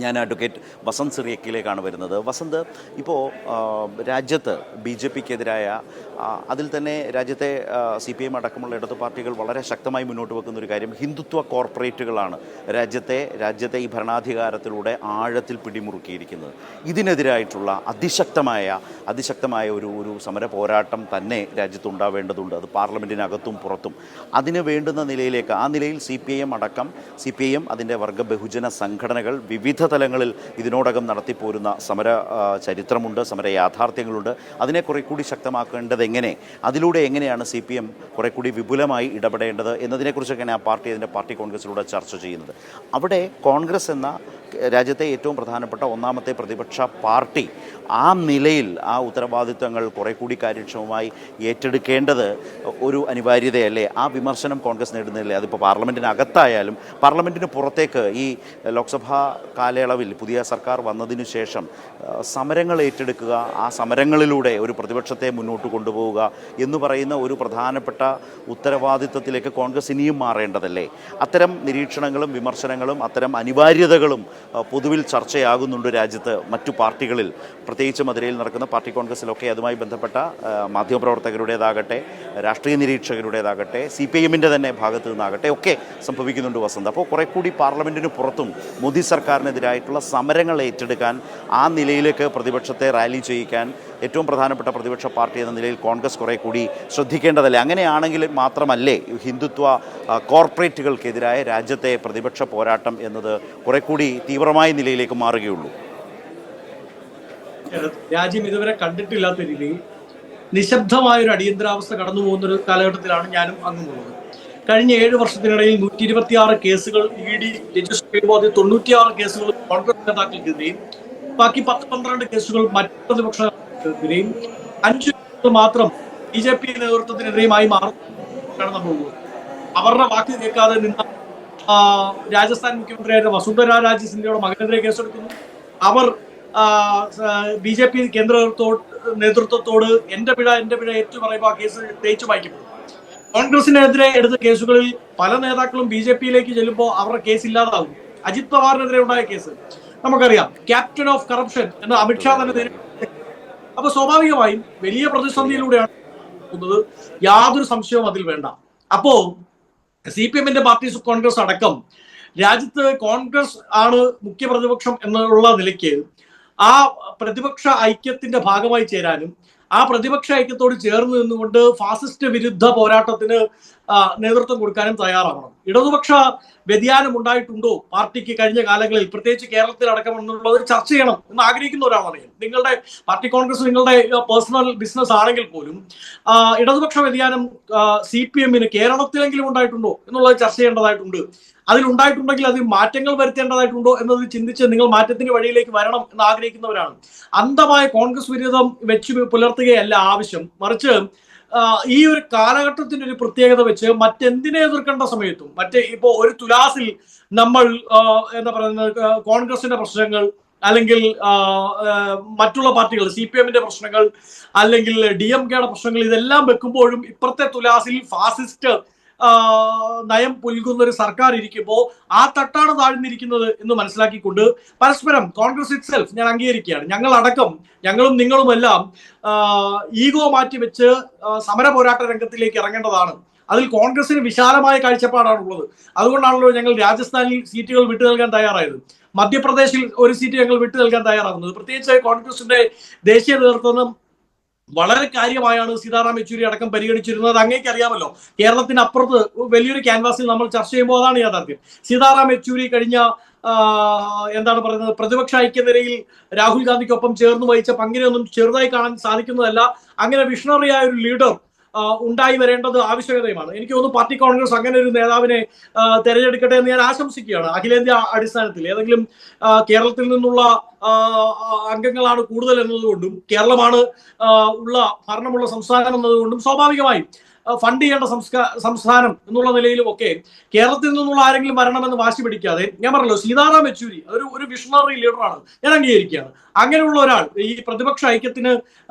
ഞാൻ അഡ്വക്കേറ്റ് വസന്ത് സിറിയക്കിലേക്കാണ് വരുന്നത്. വസന്ത്, ഇപ്പോൾ രാജ്യത്ത് ബി ജെ പിക്കെതിരായ അതിൽ തന്നെ രാജ്യത്തെ CPM അടക്കമുള്ള ഇടതു പാർട്ടികൾ വളരെ ശക്തമായി മുന്നോട്ട് വെക്കുന്ന ഒരു കാര്യം ഹിന്ദുത്വ കോർപ്പറേറ്റുകളാണ് രാജ്യത്തെ ഈ ഭരണാധികാരത്തിലൂടെ ആഴത്തിൽ പിടിമുറുക്കിയിരിക്കുന്നത്. ഇതിനെതിരായിട്ടുള്ള അതിശക്തമായ ഒരു സമര പോരാട്ടം തന്നെ രാജ്യത്തുണ്ടാവേണ്ടതുണ്ട്. അത് പാർലമെൻറ്റിനകത്തും പുറത്തും. അതിന് വേണ്ടുന്ന നിലയിലേക്ക് ആ നിലയിൽ CPIM അതിൻ്റെ വർഗ ബഹുജന സംഘടനകൾ വിവിധ തലങ്ങളിൽ ഇതിനോടകം നടത്തിപ്പോരുന്ന സമര ചരിത്രമുണ്ട്, സമര യാഥാർത്ഥ്യങ്ങളുണ്ട്. അതിനെ കുറെ കൂടി ശക്തമാക്കേണ്ടത് അതിലൂടെ എങ്ങനെയാണ് CPM കുറെ കൂടി വിപുലമായി ഇടപെടേണ്ടത് എന്നതിനെക്കുറിച്ചൊക്കെയാണ് ആ പാർട്ടി കോൺഗ്രസിലൂടെ ചർച്ച ചെയ്യുന്നത്. അവിടെ കോൺഗ്രസ് എന്ന രാജ്യത്തെ ഏറ്റവും പ്രധാനപ്പെട്ട ഒന്നാമത്തെ പ്രതിപക്ഷ പാർട്ടി ആ നിലയിൽ ആ ഉത്തരവാദിത്തങ്ങൾ കുറെ കൂടി കാര്യക്ഷമമായി ഏറ്റെടുക്കേണ്ടത് ഒരു അനിവാര്യതയല്ലേ? ആ വിമർശനം കോൺഗ്രസ് നേടുന്നില്ലേ? അതിപ്പോൾ പാർലമെൻറ്റിനകത്തായാലും പാർലമെൻറ്റിന് പുറത്തേക്ക് ഈ ലോക്സഭാ കാലയളവിൽ പുതിയ സർക്കാർ വന്നതിനു ശേഷം സമരങ്ങൾ ഏറ്റെടുക്കുക, ആ സമരങ്ങളിലൂടെ ഒരു പ്രതിപക്ഷത്തെ മുന്നോട്ട് കൊണ്ടുപോവുക എന്ന് പറയുന്ന ഒരു പ്രധാനപ്പെട്ട ഉത്തരവാദിത്തത്തിലേക്ക് കോൺഗ്രസ് ഇനിയും മാറേണ്ടതല്ലേ? അത്തരം നിരീക്ഷണങ്ങളും വിമർശനങ്ങളും അത്തരം അനിവാര്യതകളും പൊതുവിൽ ചർച്ചയാകുന്നുണ്ട് രാജ്യത്ത് മറ്റു പാർട്ടികളിൽ, പ്രത്യേകിച്ച് മധുരയിൽ നടക്കുന്ന പാർട്ടി കോൺഗ്രസ്സിലൊക്കെ. അതുമായി ബന്ധപ്പെട്ട മാധ്യമപ്രവർത്തകരുടേതാകട്ടെ, രാഷ്ട്രീയ നിരീക്ഷകരുടേതാകട്ടെ, CPIMൻ്റെ തന്നെ ഭാഗത്തു നിന്നാകട്ടെ ഒക്കെ സംഭവിക്കുന്നുണ്ട് വസന്ത്. അപ്പോൾ കുറെ കൂടി പാർലമെൻറ്റിന് പുറത്തും മോദി സർക്കാരിനെതിരായിട്ടുള്ള സമരങ്ങൾ ഏറ്റെടുക്കാൻ, ആ നിലയിലേക്ക് പ്രതിപക്ഷത്തെ റാലി ചെയ്യിക്കാൻ ഏറ്റവും പ്രധാനപ്പെട്ട പ്രതിപക്ഷ പാർട്ടി എന്ന നിലയിൽ കോൺഗ്രസ് കുറെ കൂടി ശ്രദ്ധിക്കേണ്ടതല്ലേ? അങ്ങനെയാണെങ്കിൽ മാത്രമല്ലേ ഹിന്ദുത്വ കോർപ്പറേറ്റുകൾക്കെതിരായ രാജ്യത്തെ പ്രതിപക്ഷ പോരാട്ടം എന്നത് കുറെ കൂടി തീവ്രമായ നിലയിലേക്ക് മാറുകയുള്ളൂ. രാജ്യം ഇതുവരെ കണ്ടിട്ടില്ലാത്ത രീതിയിൽ നിശബ്ദമായൊരു അടിയന്തരാവസ്ഥ കടന്നു പോകുന്നൊരു കാലഘട്ടത്തിലാണ് ഞാനും അങ്ങ് പോകുന്നത്. കഴിഞ്ഞ 7 വർഷത്തിനിടയിൽ 126 കേസുകൾ ED രജിസ്റ്റർ ചെയ്യുമ്പോൾ അതിൽ 96 കേസുകൾ കോൺഗ്രസ് നേതാക്കൾക്കെതിരെയും ബാക്കി 10-12 കേസുകൾ മറ്റു പ്രതിപക്ഷത്തിനെതിരെയും 5 കേസുകൾ മാത്രം BJP നേതൃത്വത്തിനെതിരെയുമായി മാറുകയാണ് നമ്മൾ പോകുന്നത്. അവരുടെ വാക്ക് കേൾക്കാതെ നിന്ന രാജസ്ഥാൻ മുഖ്യമന്ത്രിയായ വസുന്ധര രാജെ സിന്ധ്യയുടെ മകനെതിരെ കേസെടുക്കുന്നു. അവർ BJP കേന്ദ്ര നേതൃത്വത്തോട് എന്റെ പിഴ ഏറ്റു പറയുമ്പോൾ ആ കേസ് തേച്ചു വായിക്കപ്പെടും. കോൺഗ്രസിനെതിരെ എടുത്ത കേസുകളിൽ പല നേതാക്കളും BJPയിലേക്ക് ചെല്ലുമ്പോൾ അവരുടെ കേസ് ഇല്ലാതാവും. അജിത് പവാറിനെതിരെ ഉണ്ടായ കേസ് നമുക്കറിയാം, ക്യാപ്റ്റൻ ഓഫ് കറപ്ഷൻ എന്ന് അമിത്ഷാ തന്നെ. അപ്പൊ സ്വാഭാവികമായും വലിയ പ്രതിസന്ധിയിലൂടെയാണ് പോകുന്നത്, യാതൊരു സംശയവും അതിൽ വേണ്ട. അപ്പോ CPMന്റെ പാർട്ടി കോൺഗ്രസ് അടക്കം രാജ്യത്ത് കോൺഗ്രസ് ആണ് മുഖ്യ പ്രതിപക്ഷം എന്നുള്ള നിലയ്ക്ക് ആ പ്രതിപക്ഷ ഐക്യത്തിന്റെ ഭാഗമായി ചേരാനും ആ പ്രതിപക്ഷ ഐക്യത്തോട് ചേർന്ന് നിന്നുകൊണ്ട് ഫാസിസ്റ്റ് വിരുദ്ധ പോരാട്ടത്തിന് നേതൃത്വം കൊടുക്കാനും തയ്യാറാവണം. ഇടതുപക്ഷ വ്യതിയാനം ഉണ്ടായിട്ടുണ്ടോ പാർട്ടിക്ക് കഴിഞ്ഞ കാലങ്ങളിൽ, പ്രത്യേകിച്ച് കേരളത്തിലടക്കം എന്നുള്ളത് ചർച്ച ചെയ്യണം എന്ന് ആഗ്രഹിക്കുന്ന ഒരാളാണ് ഞാൻ. നിങ്ങളുടെ പാർട്ടി കോൺഗ്രസ് നിങ്ങളുടെ പേഴ്സണൽ ബിസിനസ് ആണെങ്കിൽ പോലും ഇടതുപക്ഷ വ്യതിയാനം CPMന് കേരളത്തിലെങ്കിലും ഉണ്ടായിട്ടുണ്ടോ എന്നുള്ളത് ചർച്ച ചെയ്യേണ്ടതായിട്ടുണ്ട്. അതിലുണ്ടായിട്ടുണ്ടെങ്കിൽ അതിൽ മാറ്റങ്ങൾ വരുത്തേണ്ടതായിട്ടുണ്ടോ എന്നത് ചിന്തിച്ച് നിങ്ങൾ മാറ്റത്തിന്റെ വഴിയിലേക്ക് വരണം എന്ന് ആഗ്രഹിക്കുന്നവരാണ്. അന്ധമായ കോൺഗ്രസ് വിരോധം വെച്ച് പുലർത്തുകയല്ല ആവശ്യം, മറിച്ച് ഈ ഒരു കാലഘട്ടത്തിന്റെ ഒരു പ്രത്യേകത വെച്ച് മറ്റെന്തിനെ എതിർക്കേണ്ട സമയത്തും ഇപ്പോ ഒരു തുലാസിൽ നമ്മൾ എന്താ പറയുന്നത് കോൺഗ്രസിന്റെ പ്രശ്നങ്ങൾ അല്ലെങ്കിൽ മറ്റുള്ള പാർട്ടികൾ CPMന്റെ പ്രശ്നങ്ങൾ അല്ലെങ്കിൽ DMKയുടെ പ്രശ്നങ്ങൾ ഇതെല്ലാം വെക്കുമ്പോഴും ഇപ്പുറത്തെ തുലാസിൽ ഫാസിസ്റ്റ് നയം പുൽകുന്ന ഒരു സർക്കാർ ഇരിക്കുമ്പോൾ ആ തട്ടാണ് താഴ്ന്നിരിക്കുന്നത് എന്ന് മനസ്സിലാക്കിക്കൊണ്ട് പരസ്പരം കോൺഗ്രസ് ഇറ്റ്സെൽഫ് ഞാൻ അംഗീകരിക്കുകയാണ്, ഞങ്ങളും നിങ്ങളുമെല്ലാം ഈഗോ മാറ്റിവെച്ച് സമര പോരാട്ട രംഗത്തിലേക്ക് ഇറങ്ങേണ്ടതാണ്. അതിൽ കോൺഗ്രസിന് വിശാലമായ കാഴ്ചപ്പാടാണുള്ളത്. അതുകൊണ്ടാണല്ലോ ഞങ്ങൾ രാജസ്ഥാനിൽ സീറ്റുകൾ വിട്ടു നൽകാൻ തയ്യാറായത്, മധ്യപ്രദേശിൽ ഒരു സീറ്റ് ഞങ്ങൾ വിട്ടു നൽകാൻ തയ്യാറാകുന്നത്. പ്രത്യേകിച്ച് കോൺഗ്രസിന്റെ ദേശീയ നേതൃത്വം വളരെ കാര്യമായാണ് സീതാറാം യെച്ചൂരി അടക്കം പരിഗണിച്ചിരുന്നത്. അങ്ങേക്ക് അറിയാമല്ലോ, കേരളത്തിന് അപ്പുറത്ത് വലിയൊരു ക്യാൻവാസിൽ നമ്മൾ ചർച്ച ചെയ്യുമ്പോൾ അതാണ് യാഥാർത്ഥ്യം. സീതാറാം യെച്ചൂരി കഴിഞ്ഞ എന്താണ് പറയുന്നത് പ്രതിപക്ഷ ഐക്യനിരയിൽ രാഹുൽ ഗാന്ധിക്കൊപ്പം ചേർന്ന് വഹിച്ച പങ്കിനെയൊന്നും ചെറുതായി കാണാൻ സാധിക്കുന്നതല്ല. അങ്ങനെ വിഷണറിയായ ഒരു ലീഡർ ഉണ്ടായി വരേണ്ടത് ആവശ്യകതയുമാണ്. എനിക്ക് തോന്നുന്നു പാർട്ടി കോൺഗ്രസ് അങ്ങനെ ഒരു നേതാവിനെ തെരഞ്ഞെടുക്കട്ടെ എന്ന് ഞാൻ ആശംസിക്കുകയാണ്. അഖിലേന്ത്യാ അടിസ്ഥാനത്തിൽ ഏതെങ്കിലും കേരളത്തിൽ നിന്നുള്ള അംഗങ്ങളാണ് കൂടുതൽ എന്നതുകൊണ്ടും കേരളമാണ് ഭരണമുള്ള സംസ്ഥാനം എന്നതുകൊണ്ടും സ്വാഭാവികമായും ഫണ്ട് ചെയ്യേണ്ട സംസ്ഥാനം എന്നുള്ള നിലയിലും ഒക്കെ കേരളത്തിൽ നിന്നുള്ള ആരെങ്കിലും വരണമെന്ന് വാശി പിടിക്കാതെ, ഞാൻ പറഞ്ഞല്ലോ സീതാറാം യെച്ചൂരി ഒരു വിഷണറി ലീഡറാണ്, ഞാൻ അംഗീകരിക്കുകയാണ്. അങ്ങനെയുള്ള ഒരാൾ ഈ പ്രതിപക്ഷ ഐക്യത്തിന്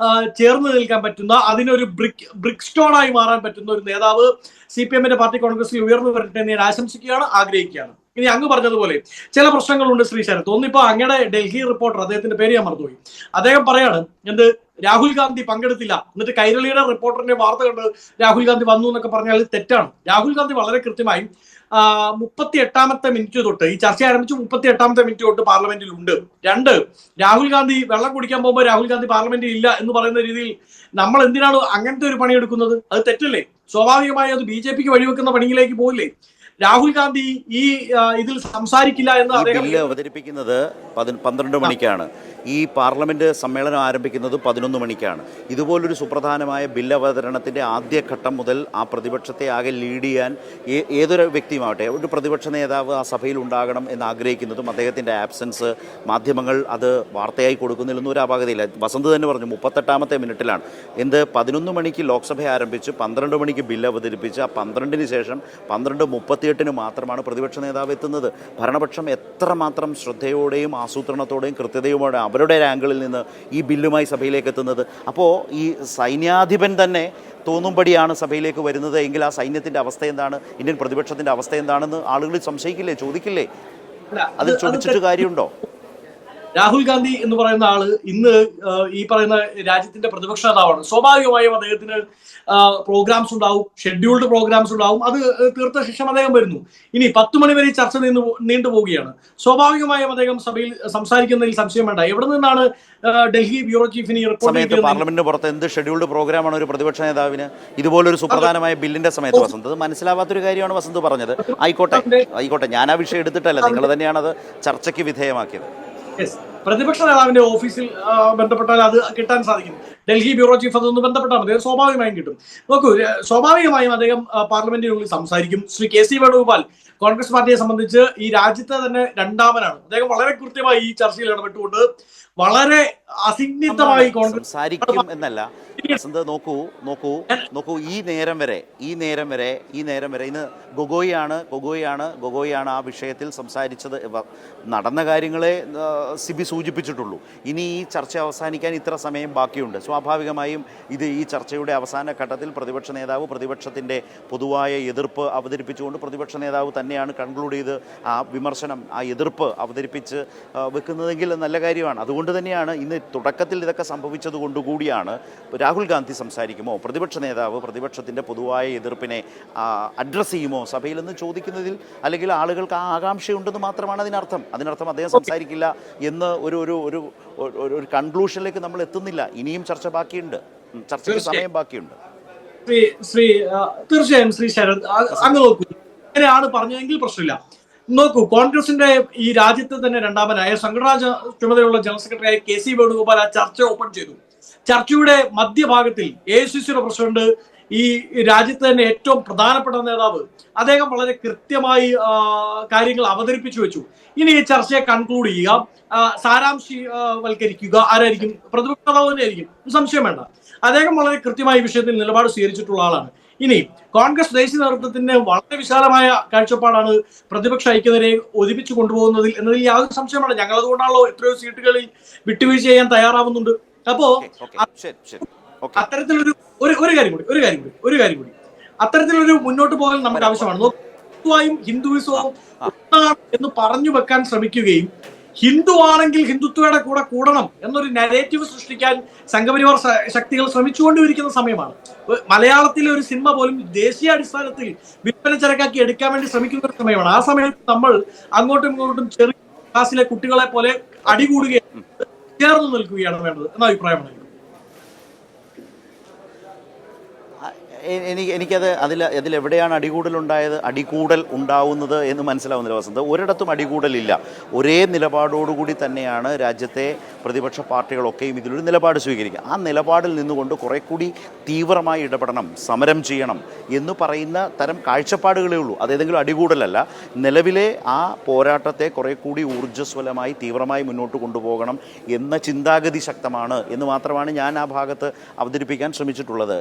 ചേർന്ന് നിൽക്കാൻ പറ്റുന്ന, അതിനൊരു ബ്രിക്ക് സ്റ്റോണായി മാറാൻ പറ്റുന്ന ഒരു നേതാവ് CPMന്റെ പാർട്ടി കോൺഗ്രസിൽ ഉയർന്നു വരട്ടെ എന്ന് ഞാൻ ആശംസിക്കുകയാണ്, ആഗ്രഹിക്കുകയാണ്. ഇനി അങ്ങ് പറഞ്ഞതുപോലെ ചില പ്രശ്നങ്ങളുണ്ട് ശ്രീ ശരത്. ഒന്നിപ്പോ അങ്ങയുടെ ഡൽഹി റിപ്പോർട്ടർ, അദ്ദേഹത്തിന്റെ പേര് ഞാൻ മറന്നുപോയി, അദ്ദേഹം പറയാണ് എന്ത് രാഹുൽ ഗാന്ധി പങ്കെടുത്തില്ല, എന്നിട്ട് കൈരളിയുടെ റിപ്പോർട്ടറിന്റെ വാർത്ത കണ്ട് രാഹുൽ ഗാന്ധി വന്നു എന്നൊക്കെ പറഞ്ഞാൽ തെറ്റാണ്. രാഹുൽ ഗാന്ധി വളരെ കൃത്യമായി 38ാമത്തെ മിനിറ്റ് തൊട്ട്, ഈ ചർച്ച ആരംഭിച്ച് 38ാമത്തെ മിനിറ്റ് തൊട്ട് പാർലമെന്റിൽ ഉണ്ട്. രണ്ട്, രാഹുൽ ഗാന്ധി വെള്ളം കുടിക്കാൻ പോകുമ്പോൾ രാഹുൽ ഗാന്ധി പാർലമെന്റിൽ ഇല്ല എന്ന് പറയുന്ന രീതിയിൽ നമ്മൾ എന്തിനാണ് അങ്ങനത്തെ ഒരു പണിയെടുക്കുന്നത്? അത് തെറ്റല്ലേ? സ്വാഭാവികമായി അത് BJPക്ക് വഴിവെക്കുന്ന പണിയിലേക്ക് പോയില്ലേ? രാഹുൽ ഗാന്ധി ഈ ഇതിൽ സംസാരിക്കില്ല എന്ന് അദ്ദേഹം ബില്ല് അവതരിപ്പിക്കുന്നത് 12 മണിക്കാണ്. ഈ പാർലമെന്റ് സമ്മേളനം ആരംഭിക്കുന്നത് 11 മണിക്കാണ്. ഇതുപോലൊരു സുപ്രധാനമായ ബില്ല് അവതരണത്തിൻ്റെ ആദ്യഘട്ടം മുതൽ ആ പ്രതിപക്ഷത്തെ ആകെ ലീഡ് ചെയ്യാൻ ഏതൊരു വ്യക്തിയുമാവട്ടെ, ഒരു പ്രതിപക്ഷ നേതാവ് ആ സഭയിൽ ഉണ്ടാകണം എന്ന് ആഗ്രഹിക്കുന്നതും അദ്ദേഹത്തിൻ്റെ ആബ്സെൻസ് മാധ്യമങ്ങൾ അത് വാർത്തയായി കൊടുക്കുന്നില്ലെന്നും ഒരു അപാകതയില്ല. വസന്ത് തന്നെ പറഞ്ഞു 38ാമത്തെ മിനിറ്റിലാണ്. 11 മണിക്ക് ലോക്സഭ ആരംഭിച്ച് 12 മണിക്ക് ബില്ല് അവതരിപ്പിച്ച് ആ 12-ന് ശേഷം 12:38 മാത്രമാണ് പ്രതിപക്ഷ നേതാവ് എത്തുന്നത്. ഭരണപക്ഷം എത്രമാത്രം ശ്രദ്ധയോടെയും ആസൂത്രണത്തോടെയും കൃത്യതയോടെ അവരുടെ ആംഗിളിൽ നിന്ന് ഈ ബില്ലുമായി സഭയിലേക്ക് എത്തുന്നത്. അപ്പോൾ ഈ സൈന്യാധിപൻ തന്നെ തോന്നുംപടിയാണ് സഭയിലേക്ക് വരുന്നത് എങ്കിൽ ആ സൈന്യത്തിൻ്റെ അവസ്ഥ എന്താണ്, ഇന്ത്യൻ പ്രതിപക്ഷത്തിൻ്റെ അവസ്ഥ എന്താണെന്ന് ആളുകൾ സംശയിക്കില്ലേ, ചോദിക്കില്ലേ? അതിൽ ചോദിച്ചിട്ട് കാര്യമുണ്ടോ? രാഹുൽ ഗാന്ധി എന്ന് പറയുന്ന ആള് ഇന്ന് ഈ പറയുന്ന രാജ്യത്തിന്റെ പ്രതിപക്ഷ നേതാവാണ്. സ്വാഭാവികമായും അദ്ദേഹത്തിന് പ്രോഗ്രാംസ് ഉണ്ടാവും, ഷെഡ്യൂൾഡ് പ്രോഗ്രാംസ് ഉണ്ടാവും. അത് തീർത്ത ശേഷം അദ്ദേഹം വരുന്നു. ഇനി 10 മണി വരെ ഈ ചർച്ച നീണ്ടു പോവുകയാണ്. സ്വാഭാവികമായും അദ്ദേഹം സഭയിൽ സംസാരിക്കുന്നതിൽ സംശയം വേണ്ട. എവിടെ നിന്നാണ് ഡൽഹി ബ്യൂറോ ചീഫിന് സമയത്ത് പാർലമെന്റിന് പുറത്ത് എന്ത് ഷെഡ്യൂൾഡ് പ്രോഗ്രാമാണ് ഒരു പ്രതിപക്ഷ നേതാവിന് ഇതുപോലൊരു സുപ്രധാനമായ ബില്ലിന്റെ സമയത്ത്? വസന്ത്, മനസ്സിലാവാത്തൊരു കാര്യമാണ് വസന്ത് പറഞ്ഞത്. ആയിക്കോട്ടെ, ഞാൻ ആ വിഷയം എടുത്തിട്ടല്ല, നിങ്ങൾ തന്നെയാണ് അത് ചർച്ചയ്ക്ക് വിധേയമാക്കിയത്. പ്രതിപക്ഷ നേതാവിന്റെ ഓഫീസിൽ ബന്ധപ്പെട്ടാൽ അത് കിട്ടാൻ സാധിക്കും. ഡൽഹി ബ്യൂറോ ചീഫ് അതൊന്ന് ബന്ധപ്പെട്ടാൽ മതി, സ്വാഭാവികമായും കിട്ടും. നോക്കൂ, സ്വാഭാവികമായും അദ്ദേഹം പാർലമെന്റിനുള്ളിൽ സംസാരിക്കും. ശ്രീ KC വേണുഗോപാൽ കോൺഗ്രസ് പാർട്ടിയെ സംബന്ധിച്ച് ഈ രാജ്യത്തെ തന്നെ രണ്ടാമനാണ്. അദ്ദേഹം വളരെ കൃത്യമായി ഈ ചർച്ചയിൽ ഇടപെട്ടുകൊണ്ട് വളരെ അസിഗ്നിതമായി കോൺഗ്രസ് സംസാരിക്കും എന്നല്ല വസന്ത്. നോക്കൂ ഈ നേരം വരെ ഇന്ന് ഗൊഗോയാണ് ആ വിഷയത്തിൽ സംസാരിച്ചത്. നടന്ന കാര്യങ്ങളെ സിബി സൂചിപ്പിച്ചിട്ടുള്ളൂ. ഇനി ഈ ചർച്ച അവസാനിക്കാൻ ഇത്ര സമയം ബാക്കിയുണ്ട്. സ്വാഭാവികമായും ഈ ചർച്ചയുടെ അവസാന ഘട്ടത്തിൽ പ്രതിപക്ഷ നേതാവ് പ്രതിപക്ഷത്തിൻ്റെ പൊതുവായ എതിർപ്പ് അവതരിപ്പിച്ചുകൊണ്ട് പ്രതിപക്ഷ നേതാവ് തന്നെയാണ് കൺക്ലൂഡ് ചെയ്ത് ആ വിമർശനം, ആ എതിർപ്പ് അവതരിപ്പിച്ച് വെക്കുന്നതെങ്കിൽ നല്ല കാര്യമാണ്. അതുകൊണ്ട് തന്നെയാണ് ഇന്ന് തുടക്കത്തിൽ ഇതൊക്കെ സംഭവിച്ചത് കൊണ്ടുകൂടിയാണ് രാഹുൽ ഗാന്ധി സംസാരിക്കുമോ, പ്രതിപക്ഷ നേതാവ് പ്രതിപക്ഷത്തിൻ്റെ പൊതുവായ എതിർപ്പിനെ അഡ്രസ്സ് ചെയ്യുമോ സഭയിലെന്ന് ചോദിക്കുന്നതിൽ അല്ലെങ്കിൽ ആളുകൾക്ക് ആ ആകാംക്ഷയുണ്ടെന്ന് മാത്രമാണ് അതിനർത്ഥം. അദ്ദേഹം സംസാരിക്കില്ല എന്ന് ഒരു കൺക്ലൂഷനിലേക്ക് നമ്മൾ എത്തുന്നില്ല. ഇനിയും ചർച്ച ബാക്കിയുണ്ട്, ചർച്ചയ്ക്ക് സമയം ബാക്കിയുണ്ട്. തീർച്ചയായും ശ്രീ ശരത് അങ്ങ് നോക്കൂ, ഇങ്ങനെയാണ് പറഞ്ഞതെങ്കിൽ പ്രശ്നമില്ല. നോക്കൂ, കോൺഗ്രസിന്റെ ഈ രാജ്യത്തെ തന്നെ രണ്ടാമനായ സംഘടനാ ചുമതലയുള്ള ജനറൽ സെക്രട്ടറിയായ KC വേണുഗോപാൽ ആ ചർച്ച ഓപ്പൺ ചെയ്തു. ചർച്ചയുടെ മധ്യഭാഗത്തിൽ AICCയുടെ പ്രസിഡന്റ്, ഈ രാജ്യത്ത് തന്നെ ഏറ്റവും പ്രധാനപ്പെട്ട നേതാവ്, അദ്ദേഹം വളരെ കൃത്യമായി കാര്യങ്ങൾ അവതരിപ്പിച്ചു വെച്ചു. ഇനി ഈ ചർച്ചയെ കൺക്ലൂഡ് ചെയ്യുക, സാരാംശവൽക്കരിക്കുക ആരായിരിക്കും? പ്രതിപക്ഷ നേതാവ് തന്നെയായിരിക്കും, സംശയം വേണ്ട. അദ്ദേഹം വളരെ കൃത്യമായി വിഷയത്തിൽ നിലപാട് സ്വീകരിച്ചിട്ടുള്ള ആളാണ്. ഇനി കോൺഗ്രസ് ദേശീയ നേതൃത്വത്തിന് വളരെ വിശാലമായ കാഴ്ചപ്പാടാണ് പ്രതിപക്ഷ ഐക്യതയെ ഒതുപ്പിച്ചു കൊണ്ടുപോകുന്നതിൽ എന്നതിൽ യാതൊരു സംശയമാണ്. ഞങ്ങൾ അതുകൊണ്ടാണല്ലോ എത്രയോ സീറ്റുകളിൽ വിട്ടുവീഴ്ച ചെയ്യാൻ തയ്യാറാവുന്നുണ്ട്. അപ്പോ അത്തരത്തിലൊരു ഒരു കാര്യം കൂടി അത്തരത്തിലൊരു മുന്നോട്ട് പോകാൻ നമുക്ക് ആവശ്യമാണ്. ഹിന്ദുവായും ഹിന്ദുവിസവും എന്ന് പറഞ്ഞു വെക്കാൻ ശ്രമിക്കുകയും ഹിന്ദു ആണെങ്കിൽ ഹിന്ദുത്വയുടെ കൂടെ കൂടണം എന്നൊരു നരേറ്റീവ് സൃഷ്ടിക്കാൻ സംഘപരിവാർ ശക്തികൾ ശ്രമിച്ചുകൊണ്ടിരിക്കുന്ന സമയമാണ്. മലയാളത്തിലെ ഒരു സിനിമ പോലും ദേശീയാടിസ്ഥാനത്തിൽ വിൽപ്പന ചരക്കാക്കി എടുക്കാൻ വേണ്ടി ശ്രമിക്കുന്ന ഒരു സമയമാണ്. ആ സമയത്ത് നമ്മൾ അങ്ങോട്ടും ഇങ്ങോട്ടും ചെറിയ ക്ലാസ്സിലെ കുട്ടികളെ പോലെ അടികൂടുകയാണ്, ചേർന്ന് നിൽക്കുകയാണ് വേണ്ടത് എന്ന അഭിപ്രായമാണ്. എനിക്കത് അതിലെവിടെയാണ് അടികൂടൽ ഉണ്ടാവുന്നത് എന്ന് മനസ്സിലാവുന്നില്ല വസന്ത്. ഒരിടത്തും അടികൂടലില്ല. ഒരേ നിലപാടോടുകൂടി തന്നെയാണ് രാജ്യത്തെ പ്രതിപക്ഷ പാർട്ടികളൊക്കെയും ഇതിലൊരു നിലപാട് സ്വീകരിക്കുക. ആ നിലപാടിൽ നിന്നുകൊണ്ട് കുറെ കൂടി തീവ്രമായി ഇടപെടണം, സമരം ചെയ്യണം എന്ന് പറയുന്ന തരം കാഴ്ചപ്പാടുകളേ ഉള്ളൂ. അതേതെങ്കിലും അടികൂടലല്ല. നിലവിലെ ആ പോരാട്ടത്തെ കുറെ കൂടി ഊർജ്ജസ്വലമായി തീവ്രമായി മുന്നോട്ട് കൊണ്ടുപോകണം എന്ന ചിന്താഗതി ശക്തമാണ് എന്ന് മാത്രമാണ് ഞാൻ ആ ഭാഗത്ത് അവതരിപ്പിക്കാൻ ശ്രമിച്ചിട്ടുള്ളത്.